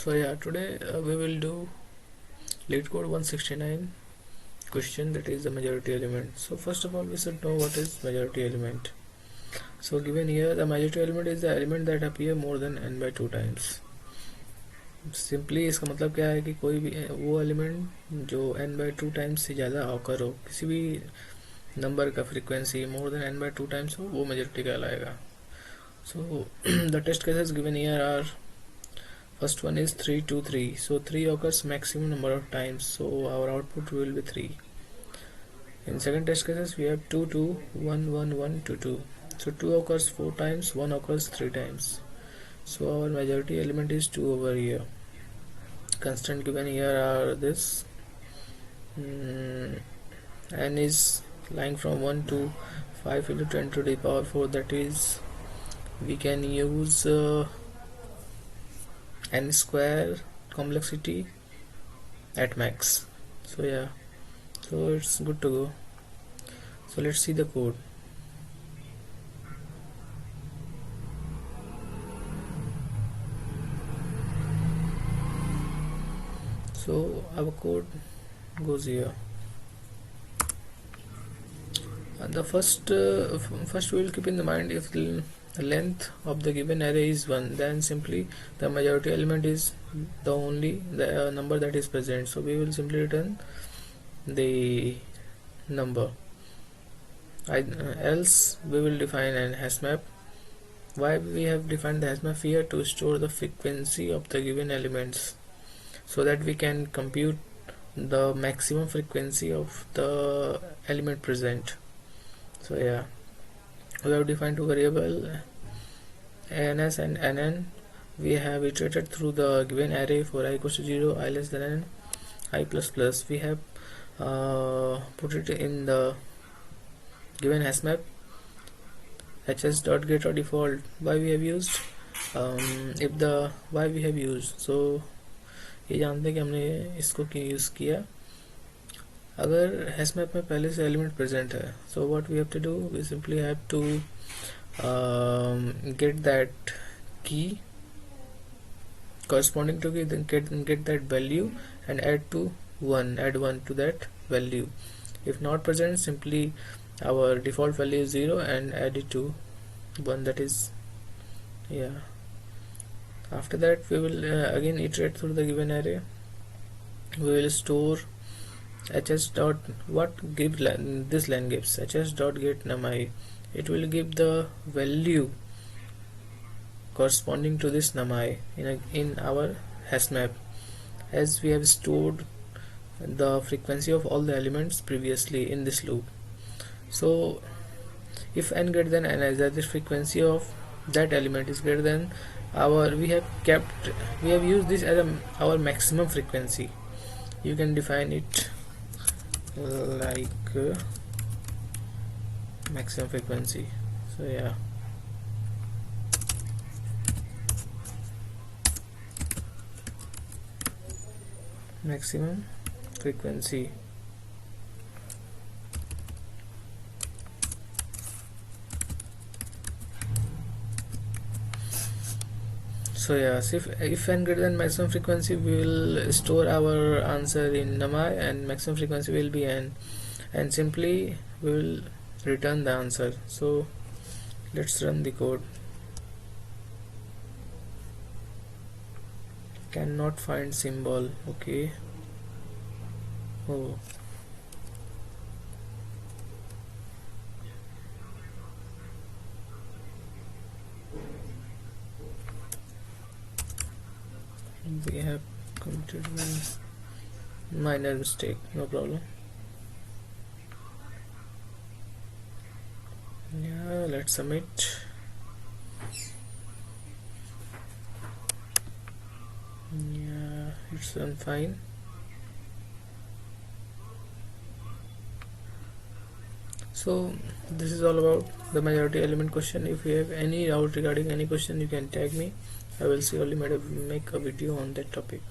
So yeah, today we will do LeetCode 169 question, that is the majority element. So first of all we should know what is majority element. So given here, the majority element is the element that appear more than n by 2 times. Simply इसका मतलब क्या है कि कोई भी वो element जो n by 2 times से ज़्यादा ऑकर हो, किसी भी नंबर का frequency more than n by 2 times हो, वो मेजॉरिटी कहलाएगा. So the test cases given here are, first one is 3 2 3, so 3 occurs maximum number of times, so our output will be 3. In second test cases we have 2 2 1 1 1 2 2, so 2 occurs 4 times, 1 occurs 3 times, so our majority element is 2 over here. Constant given here are this, n is lying from 1 to 5 into 10 to the power 4, that is we can use n square complexity at max. So yeah, so it's good to go. So let's see the code. So our code goes here. And the first we will keep in the mind, if the length of the given array is 1, then simply the majority element is the only number that is present, so we will simply return the number. Else we will define an hash map. Why we have defined the hash map here? To store the frequency of the given elements, so that we can compute the maximum frequency of the element present. So yeah, we have defined two variables, ans and nn. We have iterated through the given array for I equals to 0, I less than n, I plus plus. We have put it in the given hash map, hs.getOrDefault. Why we have used why we have used, so ये जानते हैं कि हमने इसको क्यों use किया. अगर hash map में पहले से एलिमेंट प्रेजेंट है, so what we have to do, we simply have to get that key corresponding to key, then get that value and add 1 to that value. If not present, simply our default value is 0 and add it to 1, that is yeah. After that we will again iterate through the given array. We will store hs dot what give this line gives, hs dot get numi. It will give the value corresponding to this numi in our hash map, as we have stored the frequency of all the elements previously in this loop. So if n greater than n, that is frequency of that element is greater than we have used this as our maximum frequency. You can define it like maximum frequency. So yeah, maximum frequency. So yeah, so if n greater than maximum frequency, we will store our answer in numi, and maximum frequency will be n, and simply we will return the answer. So let's run the code. Cannot find symbol. Okay. Oh, we have committed one minor mistake, no problem. Yeah, let's submit. Yeah, it's done fine. So this is all about the majority element question. If you have any doubt regarding any question, you can tag me. I will surely make a video on that topic.